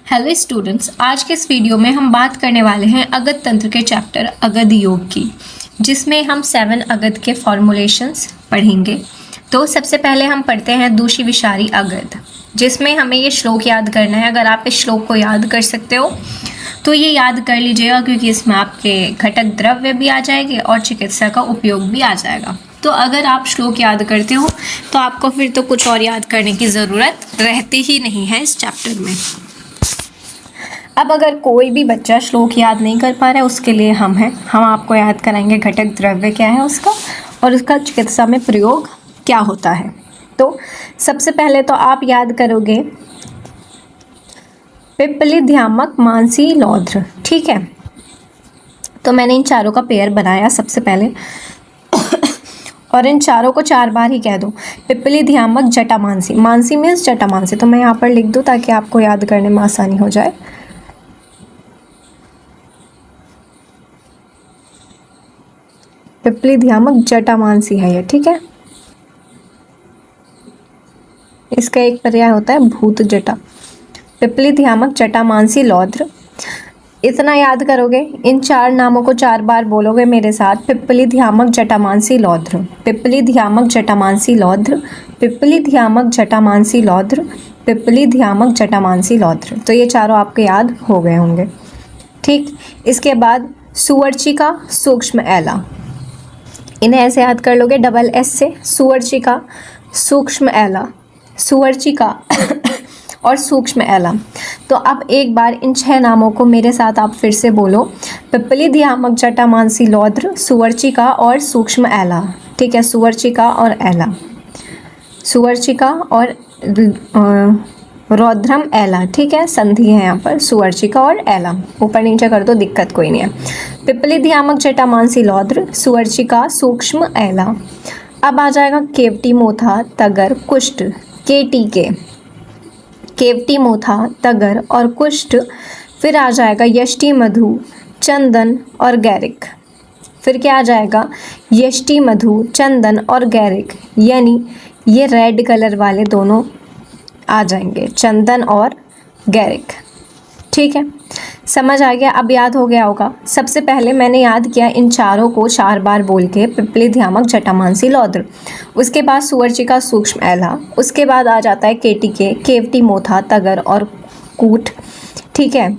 Hello students, आज के इस वीडियो में हम बात करने वाले हैं अगध तंत्र के चैप्टर अगध योग की, जिसमें हम 7 अगध के फॉर्मुलेशंस पढ़ेंगे। तो सबसे पहले हम पढ़ते हैं दूषी विषारी अगध, जिसमें हमें ये श्लोक याद करना है। अगर आप इस श्लोक को याद कर सकते हो तो ये याद कर लीजिएगा, क्योंकि इसमें आपके घटक द्रव्य भी आ जाएंगे और चिकित्सा का उपयोग भी आ जाएगा। तो अगर आप श्लोक याद करते हो तो आपको फिर तो कुछ और याद करने की ज़रूरत रहती ही नहीं है इस चैप्टर में। अब अगर कोई भी बच्चा श्लोक याद नहीं कर पा रहा है, उसके लिए हम आपको याद कराएंगे घटक द्रव्य क्या है उसका, और उसका चिकित्सा में प्रयोग क्या होता है। तो सबसे पहले तो आप याद करोगे पिप्पली, ध्यामक, मानसी, लौध्र। ठीक है, तो मैंने इन चारों का पेयर बनाया सबसे पहले और इन चारों को 4 बार ही कह दो। पिप्पली, ध्यामक, जटा, मानसी। मानसी मीन्स जटा मानसी, तो मैं यहाँ पर लिख दूँ ताकि आपको याद करने में आसानी हो जाए। पिप्पली, ध्यामक, जटा, मानसी है ये। ठीक है, इसका एक पर्याय होता है भूत जटा। पिप्पली, ध्यामक, जटा, मानसी, लौध्र। इतना याद करोगे, इन 4 नामों को 4 बार बोलोगे मेरे साथ। पिप्पली, ध्यामक, जटा, मानसी, लौध्र। पिप्पली, ध्यामक, जटा, मानसी, लौध्र। पिप्पली, ध्यामक, जटा, मानसी, लौध्र। पिप्पली, ध्यामक, जटा, मानसी, लौध्र। तो ये चारों आपके याद हो गए होंगे। ठीक, इसके बाद सुवर्चिका, सूक्ष्म एला। इन्हें ऐसे याद कर लोगे डबल एस से। सुवर्चिका, सूक्ष्म एला, सुवर्चिका और सूक्ष्म एला। तो अब एक बार इन 6 नामों को मेरे साथ आप फिर से बोलो। पिप्पली, ध्यामक, जटा, मानसी, लौध्र, सुवर्चिका और सूक्ष्म एला। ठीक है, सुवर्चिका और एला, सुवर्चिका और रौद्रम एला। ठीक है, संधि है यहाँ पर, सुवर्चिका और एला। ऊपर नीचे कर दो, दिक्कत कोई नहीं है। पिप्पली, ध्यामक, जटा, मानसी, लौध्र, सुवर्चिका, सूक्ष्म एला। अब आ जाएगा केवटी, मोथा, तगर, कुष्ठ। केवटी, मोथा, तगर और कुष्ठ। फिर आ जाएगा यष्टि, मधु, चंदन और गैरिक। फिर क्या आ जाएगा? यष्टि, मधु, चंदन और गैरिक, यानी ये रेड कलर वाले दोनों आ जाएंगे, चंदन और गैरिक। ठीक है, समझ आ गया? अब याद हो गया होगा। सबसे पहले मैंने याद किया इन चारों को 4 बार बोल के, पिप्पली, ध्यामक, जटा, मानसी, लौध्र। उसके बाद सुवर्चिका, सूक्ष्म एला। उसके बाद आ जाता है केवटी, मोथा, तगर और कूट। ठीक है,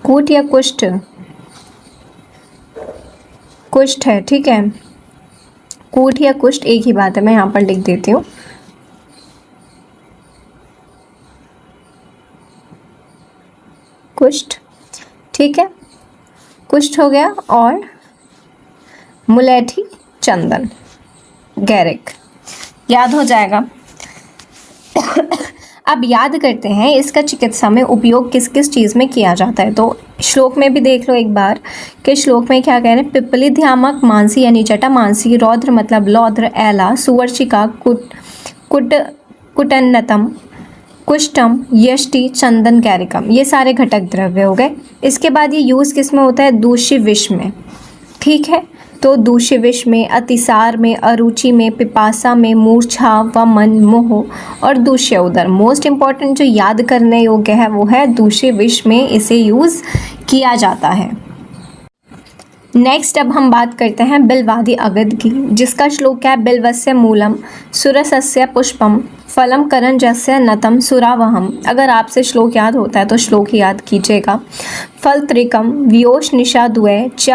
कूट या कुष्ठ, कुष्ठ है। ठीक है, कूट या कुष्ठ एक ही बात है, मैं यहाँ पर लिख देती हूँ। कुष्ठ। ठीक है, कुष्ठ हो गया। और मुलेठी, चंदन, गैरिक, याद हो जाएगा। अब याद करते हैं इसका चिकित्सा में उपयोग किस किस चीज़ में किया जाता है। तो श्लोक में भी देख लो एक बार कि श्लोक में क्या कह रहे हैं। पिप्पली, ध्यामक, मानसी यानी जटा मानसी, रौद्र मतलब लौध्र, एला, सुवर्चिका, कुटन्नतम, कुष्ठम, यष्टि, चंदन, गैरिकम, ये सारे घटक द्रव्य हो गए। इसके बाद ये यूज़ किस में होता है? दूषित विष में। ठीक है, तो दूषित विष में, अतिसार में, अरुचि में, पिपासा में, मूर्छा, वमन, मोह और दूष्य उदर। मोस्ट इम्पॉर्टेंट जो याद करने योग्य है वो है दूषित विष में इसे यूज़ किया जाता है। नेक्स्ट अब हम बात करते हैं बिल्वादि अगध की, जिसका श्लोक है बिल्वस्य मूलम, सुरसस्य पुष्पम, फलम करंजस्य नतम, सुरावहम। अगर आपसे श्लोक याद होता है तो श्लोक ही याद कीजिएगा। फल त्रिकम, व्योश निशा द्वय, च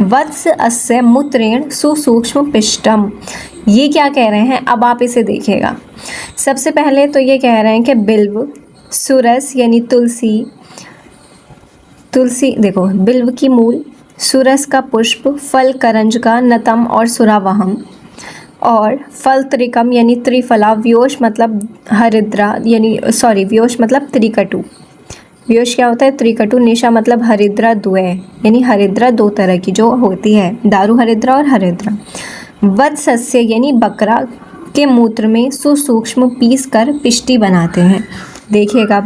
वत्स अस्य मूत्रेण सुसूक्ष्म पिष्टम। ये क्या कह रहे हैं? अब आप इसे देखिएगा। सबसे पहले तो ये कह रहे हैं कि बिल्व, सुरस यानी तुलसी, तुलसी देखो बिल्व की मूल, सुरस का पुष्प, फल करंज का, नतम और सुरावहम, और फल त्रिकम यानी त्रिफला, व्योश मतलब हरिद्रा यानी व्योश मतलब त्रिकटु। व्योश क्या होता है? त्रिकटु। निशा मतलब हरिद्रा द्वय यानी हरिद्रा 2 तरह की जो होती है, दारू हरिद्रा और हरिद्रा। वत्सस्य यानी बकरा के मूत्र में सुसूक्ष्म पीस कर पिष्टी बनाते हैं। देखिएगा,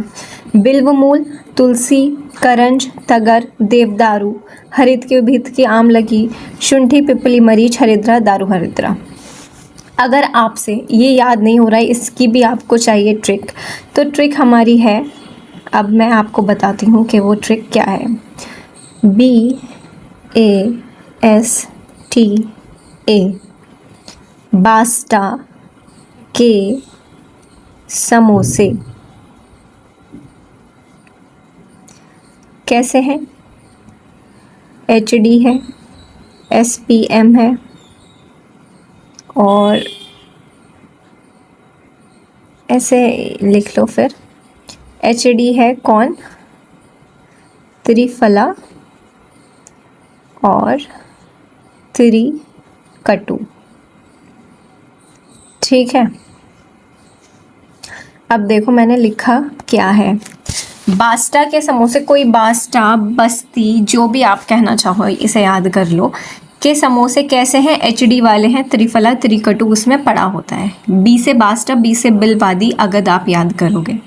बिल्व मूल, तुलसी, करंज, तगर, देवदारू, हरित के भित की आमलकी, शुंठी, पिपली, मरीच, हरिद्रा, दारू हरिद्रा। अगर आपसे ये याद नहीं हो रहा है, इसकी भी आपको चाहिए ट्रिक, तो ट्रिक हमारी है अब मैं आपको बताती हूँ कि वो ट्रिक क्या है। BASTA, बास्टा के समोसे कैसे हैं? HD है, SPM है और ऐसे लिख लो फिर। HD है कौन, त्रिफला और त्रिकटु। ठीक है, अब देखो मैंने लिखा क्या है। बास्टा के समोसे, कोई बास्टा, बस्ती, जो भी आप कहना चाहो इसे याद कर लो, के समोसे कैसे हैं? HD वाले हैं, त्रिफला त्रिकटु उसमें पड़ा होता है। B से बास्टा, B से बिलवादी अगद आप याद करोगे।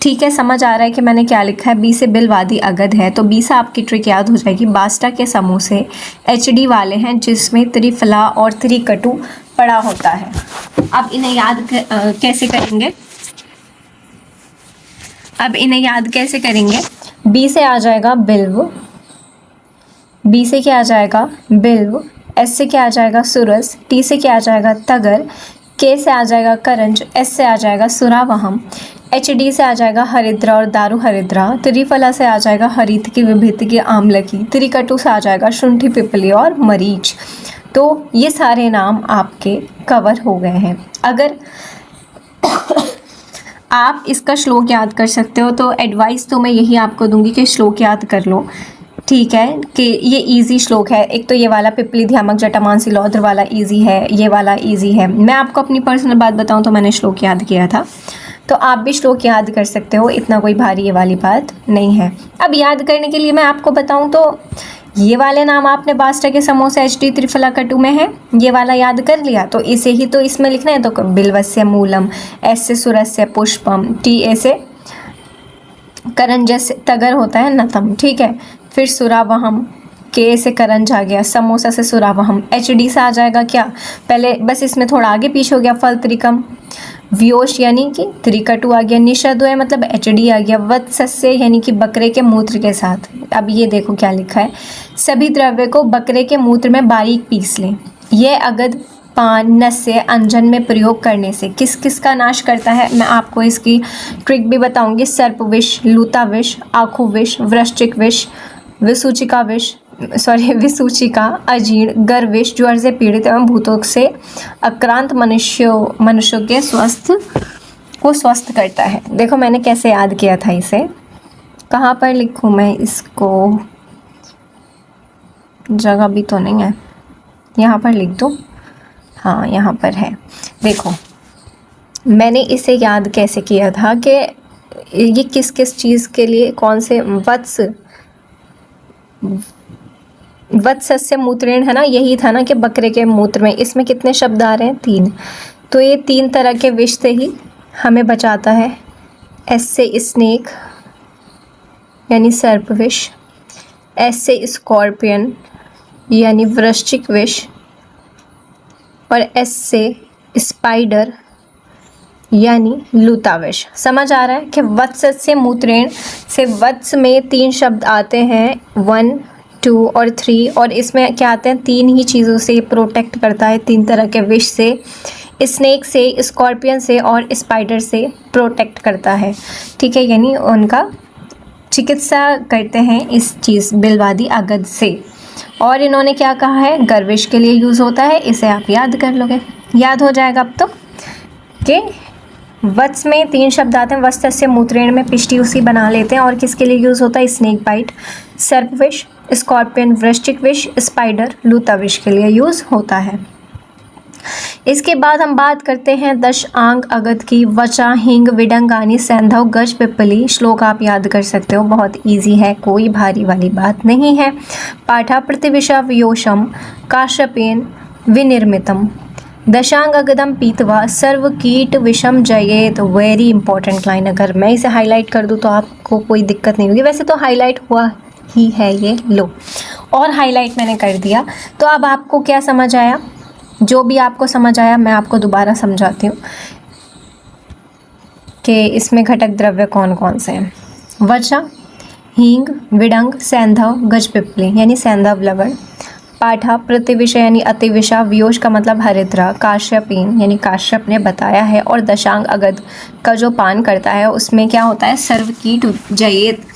ठीक है, समझ आ रहा है कि मैंने क्या लिखा है। B से बिलवादी अगद है तो B से आपकी ट्रिक याद हो जाएगी। बास्टा के समोसे HD वाले हैं जिसमें त्रिफला और त्रिकटु पड़ा होता है। अब इन्हें याद कैसे करेंगे? B से आ जाएगा बिल्व, B से क्या आ जाएगा? बिल्व। S से क्या आ जाएगा? सुरस। T से क्या आ जाएगा? तगर। K से आ जाएगा करंज। S से आ जाएगा सुरावहम। HD से आ जाएगा हरिद्रा और दारू हरिद्रा। त्रिफला से आ जाएगा हरितकी विभितकी आमलकी। त्रिकटु से आ जाएगा शुंठी पिपली और मरीच। तो ये सारे नाम आपके कवर हो गए हैं। अगर आप इसका श्लोक याद कर सकते हो तो एडवाइस तो मैं यही आपको दूंगी कि श्लोक याद कर लो। ठीक है, कि ये इजी श्लोक है। एक तो ये वाला पिपली ध्यामक जटामांसी लौद्र वाला इजी है, ये वाला इजी है। मैं आपको अपनी पर्सनल बात बताऊं तो मैंने श्लोक याद किया था, तो आप भी श्लोक याद कर सकते हो, इतना कोई भारी ये वाली बात नहीं है। अब याद करने के लिए मैं आपको बताऊं तो ये वाले नाम आपने बास्टा के समोसे HD त्रिफला कटु में है, ये वाला याद कर लिया तो इसे ही तो इसमें लिखना है। तो बिल्वस्य मूलम, S से सुरस्य पुष्पम, TA से करंज से तगर होता है नतम। ठीक है, फिर सुरावहम, K से करंज आ गया, समोसा से सुरावहम। HD से आ जाएगा क्या, पहले बस इसमें थोड़ा आगे पीछे हो गया, फल त्रिकम। व्योश यानी कि त्रिकटु आ गया। निषद्वय मतलब HD आ गया। वत्सस्य यानी कि बकरे के मूत्र के साथ। अब ये देखो क्या लिखा है, सभी द्रव्य को बकरे के मूत्र में बारीक पीस लें। यह अगद पान नस्य अंजन में प्रयोग करने से किस किस का नाश करता है? मैं आपको इसकी ट्रिक भी बताऊंगी। सर्प विष, लूता विष, आँखों विष, वृश्चिक विष, विसूचिका, अजीर्ण, गर्विष, ज्वर से पीड़ित एवं भूतों से आक्रांत मनुष्यों के स्वस्थ करता है। देखो मैंने कैसे याद किया था इसे, कहाँ पर लिखूँ मैं इसको, जगह भी तो नहीं है, यहाँ पर लिख दूँ। हाँ यहाँ पर है। देखो मैंने इसे याद कैसे किया था कि ये किस किस चीज़ के लिए, कौन से वत्सस्य मूत्रेण है ना, यही था ना कि बकरे के मूत्र में। इसमें कितने शब्द आ रहे हैं? 3। तो ये 3 तरह के विष से ही हमें बचाता है। S से स्नेक यानी सर्प विष, S से स्कॉर्पियन यानी वृश्चिक विष और S से स्पाइडर यानी लूता विष। समझ आ रहा है कि वत्सस्य मूत्रेण से वत्स में 3 शब्द आते हैं, 1, 2 और 3, और इसमें क्या आते हैं? 3 ही चीज़ों से प्रोटेक्ट करता है, 3 तरह के विष से, स्नेक से, स्कॉर्पियन से और स्पाइडर से प्रोटेक्ट करता है। ठीक है, यानी उनका चिकित्सा करते हैं इस चीज़ बिलवादी अगद से। और इन्होंने क्या कहा है? गर्विश के लिए यूज़ होता है, इसे आप याद कर लोगे, याद हो जाएगा अब तो। कि वत्स में 3 शब्द आते हैं, वत्सस्य मूत्रेण में पिष्टी उसी बना लेते हैं, और किसके लिए यूज़ होता है? स्नेक बाइट, सर्प विष, स्कॉर्पियन, वृश्चिक विष, स्पाइडर, लूता विष के लिए यूज़ होता है। इसके बाद हम बात करते हैं दशांग अगद की। वचा, हिंग, विडंगानी, सैंधव, गज, पिपली। श्लोक आप याद कर सकते हो, बहुत इजी है, कोई भारी वाली बात नहीं है। पाठा प्रतिविशा व्योषम काश्यपेन विनिर्मितम दशांग अगदम पीतवा सर्व कीट विषम जयेत। वेरी इंपॉर्टेंट लाइन, अगर मैं इसे हाईलाइट कर दूँ तो आपको कोई दिक्कत नहीं होगी। वैसे तो हाईलाइट हुआ ही है, ये लो, और हाईलाइट मैंने कर दिया। तो अब आपको क्या समझ आया? जो भी आपको समझ आया मैं आपको दोबारा समझाती हूँ कि इसमें घटक द्रव्य कौन कौन से हैं। वचा हींग, विडंग, सैंधव, गजपिपली यानी सैंधव लवण। पाठा प्रतिविषय यानी अतिविषा, वियोश का मतलब हरिद्रा, काश्यपीन यानी काश्यप ने बताया है, और दशांग अगध का जो पान करता है उसमें क्या होता है, सर्वकीट जयेत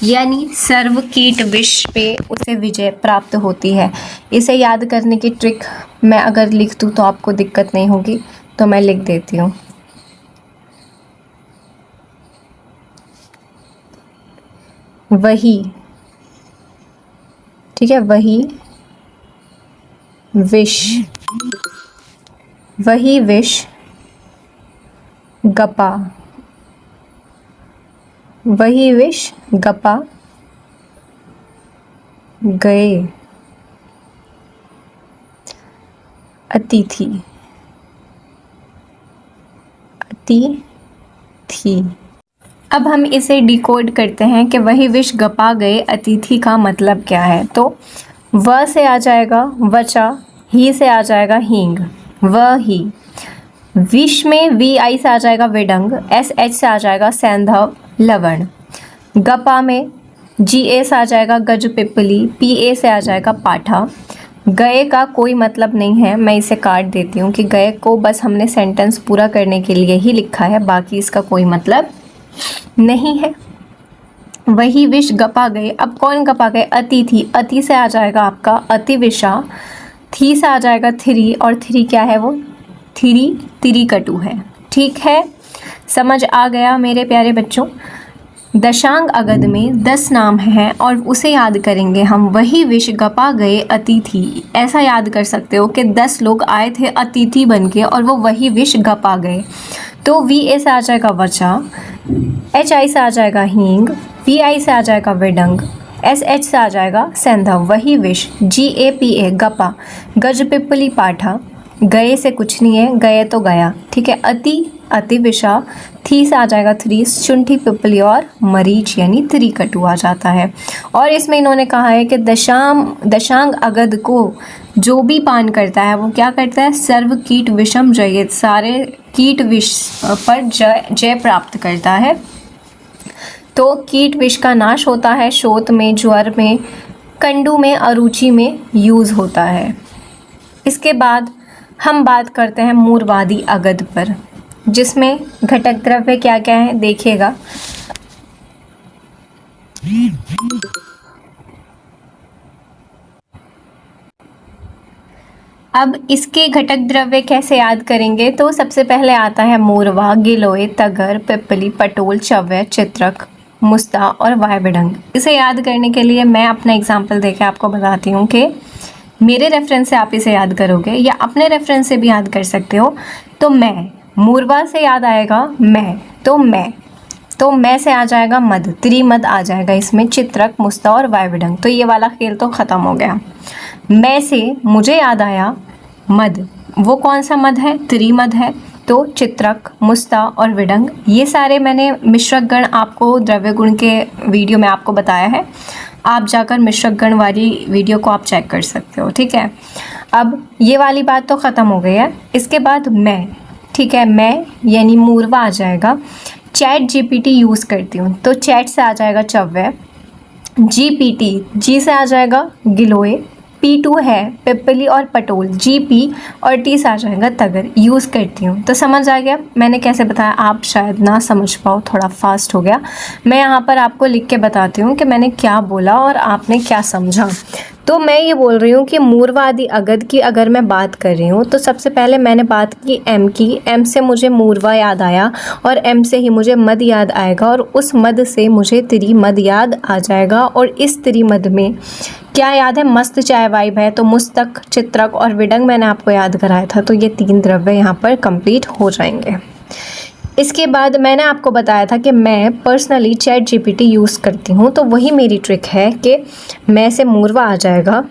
यानी सर्वकीट विष पे उसे विजय प्राप्त होती है। इसे याद करने की ट्रिक मैं अगर लिख दूँ तो आपको दिक्कत नहीं होगी, तो मैं लिख देती हूँ। वही, ठीक है, वही विष, वही विष गपा, वही विष गपा गए अतिथि, अतिथि। अब हम इसे डिकोड करते हैं कि वही विष गपा गए अतिथि का मतलब क्या है। तो व से आ जाएगा वचा, ही से आ जाएगा हींग, वही। विष में वी आई से आ जाएगा विडंग, एस एच से आ जाएगा सैंधव लवण। गपा में जी ए से आ जाएगा गजपिपली, पी ए से आ जाएगा पाठा। गए का कोई मतलब नहीं है, मैं इसे काट देती हूँ कि गए को बस हमने सेंटेंस पूरा करने के लिए ही लिखा है, बाकी इसका कोई मतलब नहीं है। वही विष गपा गए, अब कौन गपा गए, अतिथि। अति से आ जाएगा आपका अतिविषा, थी से आ जाएगा थ्री, और थ्री क्या है, वो थ्री तिरिकटु है। ठीक है, समझ आ गया मेरे प्यारे बच्चों। दशांग अगध में 10 नाम हैं और उसे याद करेंगे हम। वही विष गपा गए अतिथि, ऐसा याद कर सकते हो कि 10 लोग आए थे अतिथि बन के और वो वही विष गपा गए। तो वी ए से आ जाएगा वचा, एच आई से आ जाएगा हींग, वी आई से आ जाएगा विडंग, एस एच से आ जाएगा सैंधव, वही विष, जी ए पी ए गपा, गज पिपली पाठा। गए से कुछ नहीं है, गए तो गया, ठीक है। अति विषा, थी से आ जाएगा थ्री, शुंठी पिपली और मरीच यानी त्रिकटु आ जाता है। और इसमें इन्होंने कहा है कि दशांग अगध को जो भी पान करता है वो क्या करता है, सर्व कीट विषम जयेत, सारे कीट विष पर जय प्राप्त करता है। तो कीट विष का नाश होता है, शोथ में, ज्वर में, कंडू में, अरुचि में यूज़ होता है। इसके बाद हम बात करते हैं मूरवादी अगध पर, जिसमें घटक द्रव्य क्या क्या है देखिएगा। अब इसके घटक द्रव्य कैसे याद करेंगे, तो सबसे पहले आता है मोरवा, गिलोय, तगर, पिपली, पटोल, चव्य, चित्रक, मुस्ता और वायबिडंग। इसे याद करने के लिए मैं अपना एग्जाम्पल देके आपको बताती हूँ कि मेरे रेफरेंस से आप इसे याद करोगे या अपने रेफरेंस से भी याद कर सकते हो। तो मैं, मूरवा से याद आएगा मैं, तो मैं से आ जाएगा मद, त्रिमद आ जाएगा इसमें, चित्रक, मुस्ता और वायबिडंग। तो ये वाला खेल तो ख़त्म हो गया। मैं से मुझे याद आया मद, वो कौन सा मद है, त्रिमद है। तो चित्रक, मुस्ता और विडंग, ये सारे मैंने मिश्रक गण आपको द्रव्य गुण के वीडियो में आपको बताया है, आप जाकर मिश्रक गण वाली वीडियो को आप चेक कर सकते हो, ठीक है। अब ये वाली बात तो ख़त्म हो गई है। इसके बाद मैं, ठीक है, मैं यानी मूरवा आ जाएगा। चैट जीपीटी यूज़ करती हूँ, तो चैट से आ जाएगा चव्य, जीपीटी, जी से आ जाएगा गिलोय, P2 है पिपली और पटोल, GP और T से आ जाएगा तगर, यूज़ करती हूँ। तो समझ आ गया मैंने कैसे बताया, आप शायद ना समझ पाओ, थोड़ा फास्ट हो गया। मैं यहाँ पर आपको लिख के बताती हूँ कि मैंने क्या बोला और आपने क्या समझा। तो मैं ये बोल रही हूँ कि मूरवादी अगध की अगर मैं बात कर रही हूँ तो सबसे पहले मैंने बात की एम की, एम से मुझे मूरवा याद आया और एम से ही मुझे मद याद आएगा और उस मद से मुझे त्रिमद याद आ जाएगा। और इस त्रिमद में क्या याद है, मस्त चाय वाइब है, तो मुस्तक, चित्रक और विडंग मैंने आपको याद कराया था। तो ये 3 द्रव्य यहाँ पर कंप्लीट हो जाएंगे। इसके बाद मैंने आपको बताया था कि मैं पर्सनली चैट जीपीटी यूज़ करती हूँ, तो वही मेरी ट्रिक है कि मैं से मूरवा आ जाएगा,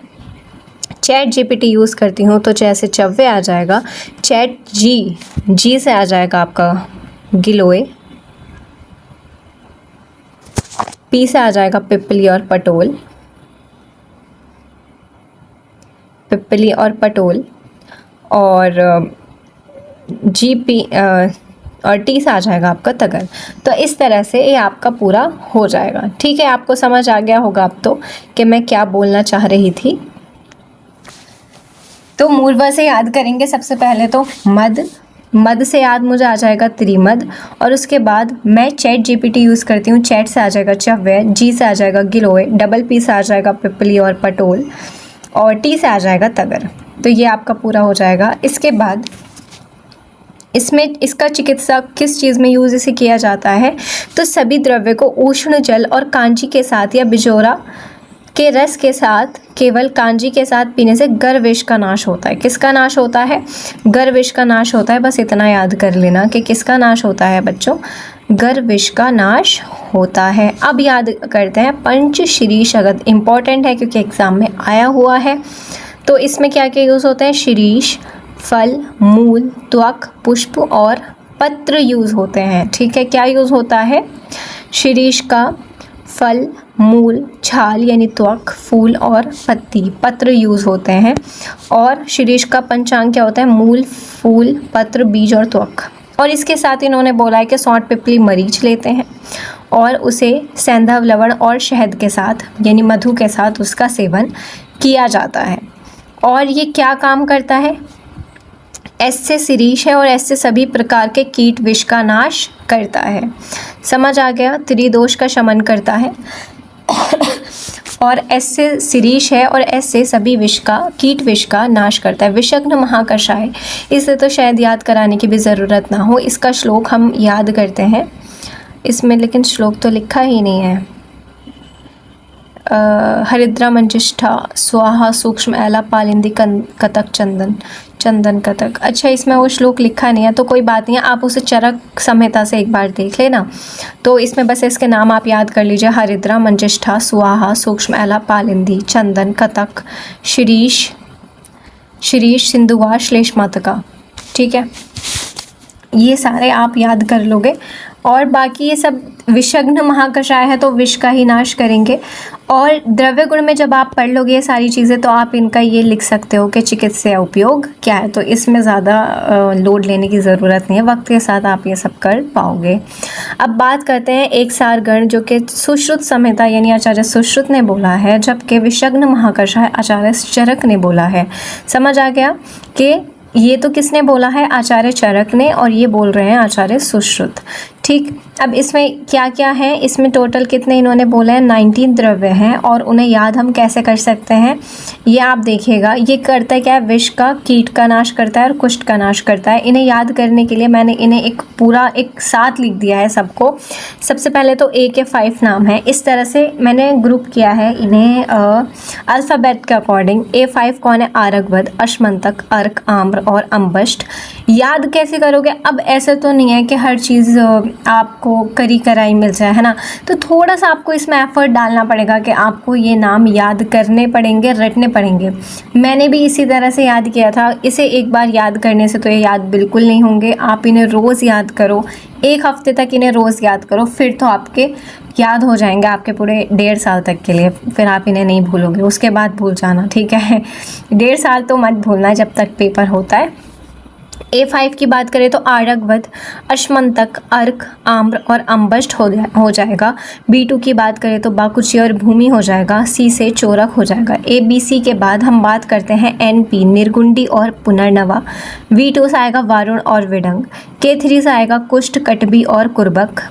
चैट जीपीटी यूज़ करती हूँ तो जैसे चव्य आ जाएगा, चैट जी से आ जाएगा आपका गिलोय, पी से आ जाएगा पिपली और पटोल, और और टी से आ जाएगा आपका तगर। तो इस तरह से ये आपका पूरा हो जाएगा। ठीक है, आपको समझ आ गया होगा अब तो कि मैं क्या बोलना चाह रही थी। तो मूर्वा से याद करेंगे सबसे पहले तो मद। मद से याद मुझे आ जाएगा त्रिमद। और उसके बाद मैं चैट जीपीटी यूज़ करती हूँ। चैट से आ जाएगा चव्य, जी से आ जाएगा गिलोय, डबल पी से आ जाएगा पिपली और पटोल, और टी से आ जाएगा तगर। तो ये आपका पूरा हो जाएगा। इसके बाद इसमें इसका चिकित्सा किस चीज़ में यूज़ इसे किया जाता है, तो सभी द्रव्य को उष्ण जल और कांजी के साथ या बिजोरा के रस के साथ, केवल कांजी के साथ पीने से गर्विष का नाश होता है। किसका नाश होता है? गर्विष का नाश होता है। बस इतना याद कर लेना कि किसका नाश होता है बच्चों, गर्विष का नाश होता है। अब याद करते हैं पंचशीरी शगद। इम्पॉर्टेंट है क्योंकि एग्जाम में आया हुआ है। तो इसमें क्या क्या यूज़ होते हैं? शीरीष, फल, मूल, त्वक, पुष्प और पत्र यूज़ होते हैं। ठीक है, क्या यूज़ होता है? शीरीष का फल, मूल, छाल यानी त्वक, फूल और पत्ती, पत्र यूज़ होते हैं। और शीरीष का पंचांग क्या होता है? मूल, फूल, पत्र, बीज और त्वक। और इसके साथ इन्होंने बोला है कि सौंठ, पिपली, मरीच लेते हैं और उसे सैंधव लवण और शहद के साथ यानी मधु के साथ उसका सेवन किया जाता है। और ये क्या काम करता है? एस से शीरीष है और एस से सभी प्रकार के कीट विष का नाश करता है। समझ आ गया? त्रिदोष का शमन करता है। और एस से शीरीष है और एस से सभी विष का, कीट विष का नाश करता है। विषग्न महाकषाय, इसे तो शायद याद कराने की भी ज़रूरत ना हो। इसका श्लोक हम याद करते हैं इसमें, लेकिन श्लोक तो लिखा ही नहीं है। हरिद्रा मंजिष्ठा स्वाहा सूक्ष्म एला पालिंदी कतक चंदन कतक। अच्छा, इसमें वो श्लोक लिखा नहीं है तो कोई बात नहीं है, आप उसे चरक संहिता से एक बार देख लेना। तो इसमें बस इसके नाम आप याद कर लीजिए, हरिद्रा मंजिष्ठा स्वाहा सूक्ष्म एला पालिंदी चंदन कतक शीरीष सिंधुवा श्लेष्मातका। ठीक है, ये सारे आप याद कर लोगे। और बाकी ये सब विषग्न महाकषाय है तो विष का ही नाश करेंगे। और द्रव्य गुण में जब आप पढ़ लोगे ये सारी चीज़ें तो आप इनका ये लिख सकते हो कि चिकित्सा उपयोग क्या है। तो इसमें ज़्यादा लोड लेने की ज़रूरत नहीं है, वक्त के साथ आप ये सब कर पाओगे। अब बात करते हैं एक सार गण, जो कि सुश्रुत संहिता यानी आचार्य सुश्रुत ने बोला है, जबकि विषग्न महाकषाय आचार्य चरक ने बोला है। समझ आ गया कि ये तो किसने बोला है? आचार्य चरक ने, और ये बोल रहे हैं आचार्य सुश्रुत। ठीक, अब इसमें क्या क्या है? इसमें टोटल कितने इन्होंने बोले हैं? 19 द्रव्य हैं। और उन्हें याद हम कैसे कर सकते हैं ये आप देखिएगा। ये करता है क्या है? विष का, कीट का नाश करता है और कुष्ठ का नाश करता है। इन्हें याद करने के लिए मैंने इन्हें एक पूरा एक साथ लिख दिया है सबको। सबसे पहले तो ए के 5 नाम है, इस तरह से मैंने ग्रुप किया है इन्हें अल्फ़ाबेट के अकॉर्डिंग। A5 कौन है? आरगवद, अश्मंतक, अर्क, आम्र और अम्बष्ट। याद कैसे करोगे? अब ऐसे तो नहीं है कि हर चीज़ आपको करी कराई मिल जाए, है ना। तो थोड़ा सा आपको इसमें एफर्ट डालना पड़ेगा कि आपको ये नाम याद करने पड़ेंगे, रटने पड़ेंगे। मैंने भी इसी तरह से याद किया था। इसे एक बार याद करने से तो ये याद बिल्कुल नहीं होंगे। आप इन्हें रोज़ याद करो, 1 हफ्ते तक इन्हें रोज़ याद करो, फिर तो आपके याद हो जाएंगे आपके पूरे 1.5 साल तक के लिए। फिर आप इन्हें नहीं भूलोगे, उसके बाद भूल जाना, ठीक है। 1.5 साल तो मत भूलना जब तक पेपर होता है। A5 की बात करें तो आरगवद, अश्मंतक, अर्क, आम्र और अम्बष्ट हो जाएगा। B2 की बात करें तो बाकुची और भूमि हो जाएगा। C से चोरक हो जाएगा। ABC के बाद हम बात करते हैं NP, निर्गुंडी और पुनर्नवा। V2 से आएगा वारुण और विडंग। K3 से आएगा कुष्ठ, कटबी और कुर्बक।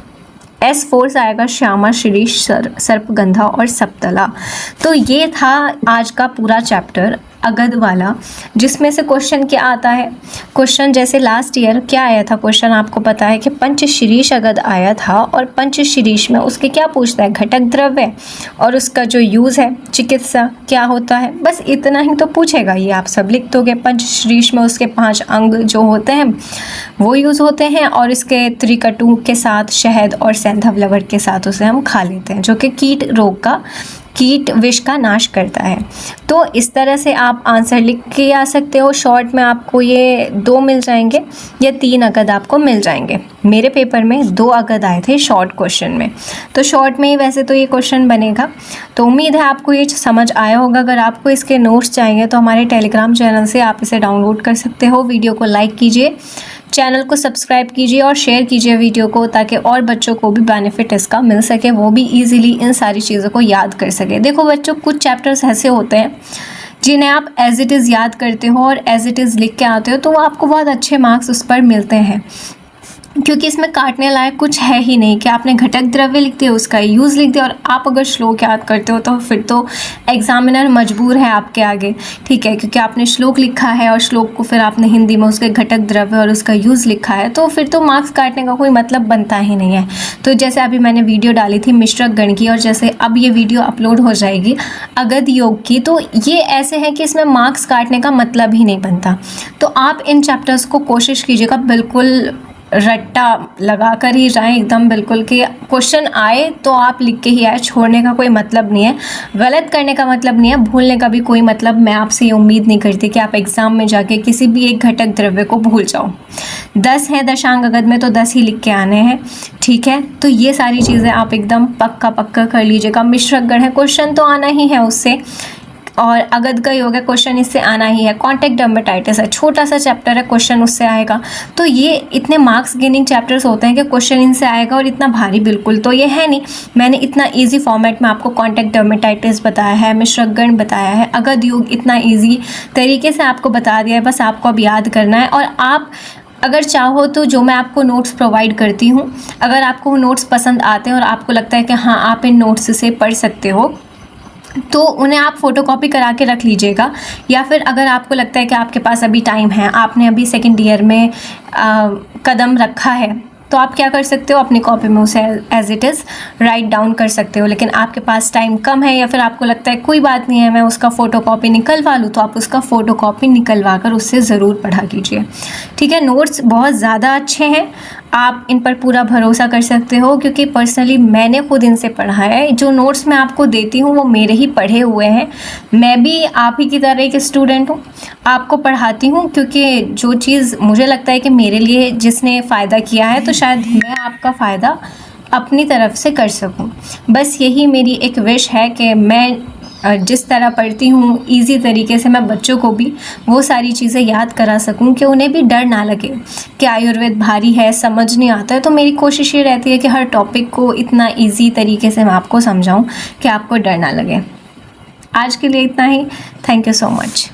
S4 से आएगा श्यामा, शीरीष, सर्पगंधा और सप्तला। तो ये था आज का पूरा चैप्टर अगध वाला, जिसमें से क्वेश्चन क्या आता है? क्वेश्चन जैसे लास्ट ईयर क्या आया था क्वेश्चन, आपको पता है कि पंचशीरीष अगध आया था। और पंचशीरीष में उसके क्या पूछता है? घटक द्रव्य और उसका जो यूज़ है चिकित्सा क्या होता है। बस इतना ही तो पूछेगा, ये आप सब लिख दोगे। पंचशीरीष में उसके 5 अंग जो होते हैं वो यूज़ होते हैं, और इसके त्रिकटु के साथ शहद और सैंधव लवण के साथ उसे हम खा लेते हैं, जो कि कीट रोग का, कीट विष का नाश करता है। तो इस तरह से आप आंसर लिख के आ सकते हो। शॉर्ट में आपको ये 2 मिल जाएंगे या 3 अगध आपको मिल जाएंगे। मेरे पेपर में 2 अगध आए थे शॉर्ट क्वेश्चन में, तो शॉर्ट में ही वैसे तो ये क्वेश्चन बनेगा। तो उम्मीद है आपको ये समझ आया होगा। अगर आपको इसके नोट्स चाहिए तो हमारे टेलीग्राम चैनल से आप इसे डाउनलोड कर सकते हो। वीडियो को लाइक कीजिए, चैनल को सब्सक्राइब कीजिए और शेयर कीजिए वीडियो को, ताकि और बच्चों को भी बेनिफिट इसका मिल सके, वो भी ईजिली इन सारी चीज़ों को याद कर सके। देखो बच्चों, कुछ चैप्टर्स ऐसे होते हैं जिन्हें आप एज इट इज़ याद करते हो और एज इट इज़ लिख के आते हो, तो वो आपको बहुत अच्छे मार्क्स उस पर मिलते हैं, क्योंकि इसमें काटने लायक कुछ है ही नहीं कि आपने घटक द्रव्य लिख दिया, उसका यूज़ लिख दिया और आप अगर श्लोक याद करते हो तो फिर तो एग्जामिनर मजबूर है आपके आगे, ठीक है, क्योंकि आपने श्लोक लिखा है और श्लोक को फिर आपने हिंदी में उसके घटक द्रव्य और उसका यूज़ लिखा है, तो फिर तो मार्क्स काटने का कोई मतलब बनता ही नहीं है। तो जैसे अभी मैंने वीडियो डाली थी मिश्रक गण की, और जैसे अब ये वीडियो अपलोड हो जाएगी अगध योग की, तो ये ऐसे हैं कि इसमें मार्क्स काटने का मतलब ही नहीं बनता। तो आप इन चैप्टर्स को कोशिश कीजिएगा बिल्कुल रट्टा लगा कर ही जाएं, एकदम बिल्कुल कि क्वेश्चन आए तो आप लिख के ही आए, छोड़ने का कोई मतलब नहीं है, गलत करने का मतलब नहीं है, भूलने का भी कोई मतलब मैं आपसे ये उम्मीद नहीं करती कि आप एग्ज़ाम में जाके किसी भी एक घटक द्रव्य को भूल जाओ। 10 है दशांक अगध में, तो 10 ही लिख के आने हैं, ठीक है। तो ये सारी चीज़ें आप एकदम पक्का कर लीजिएगा। मिश्रक गण है, क्वेश्चन तो आना ही है उससे, और अगध का योग है, क्वेश्चन इससे आना ही है। कॉन्टैक्ट डर्मेटाइटिस है, छोटा सा चैप्टर है, क्वेश्चन उससे आएगा। तो ये इतने मार्क्स गेनिंग चैप्टर्स होते हैं कि क्वेश्चन इनसे आएगा, और इतना भारी बिल्कुल तो ये है नहीं। मैंने इतना इजी फॉर्मेट में आपको कॉन्टैक्ट डर्मेटाइटिस बताया है, मिश्रक गण बताया है, अगध योग इतना ईजी तरीके से आपको बता दिया है, बस आपको अब याद करना है। और आप अगर चाहो तो जो मैं आपको नोट्स प्रोवाइड करती हूँ, अगर आपको वो नोट्स पसंद आते हैं और आपको लगता है कि हाँ आप इन नोट्स से पढ़ सकते हो, तो उन्हें आप फ़ोटोकॉपी करा के रख लीजिएगा। या फिर अगर आपको लगता है कि आपके पास अभी टाइम है, आपने अभी सेकेंड ईयर में कदम रखा है, तो आप क्या कर सकते हो, अपनी कॉपी में उसे as it is write down कर सकते हो। लेकिन आपके पास टाइम कम है, या फिर आपको लगता है कोई बात नहीं है मैं उसका फ़ोटोकॉपी निकलवा लूँ, तो आप उसका फ़ोटोकॉपी निकलवा कर उससे ज़रूर पढ़ा कीजिए, ठीक है। नोट्स बहुत ज़्यादा अच्छे हैं, आप इन पर पूरा भरोसा कर सकते हो, क्योंकि पर्सनली मैंने खुद इनसे पढ़ा है। जो नोट्स मैं आपको देती हूँ वो मेरे ही पढ़े हुए हैं, मैं भी आप ही की तरह एक स्टूडेंट हूँ, आपको पढ़ाती हूँ, क्योंकि जो चीज़ मुझे लगता है कि मेरे लिए जिसने फ़ायदा किया है, तो शायद मैं आपका फ़ायदा अपनी तरफ से कर सकूँ। बस यही मेरी एक विश है कि मैं जिस तरह पढ़ती हूँ इजी तरीके से मैं बच्चों को भी वो सारी चीज़ें याद करा सकूँ, कि उन्हें भी डर ना लगे कि आयुर्वेद भारी है, समझ नहीं आता है। तो मेरी कोशिश ये रहती है कि हर टॉपिक को इतना इजी तरीके से मैं आपको समझाऊँ कि आपको डर ना लगे। आज के लिए इतना ही। Thank you so much.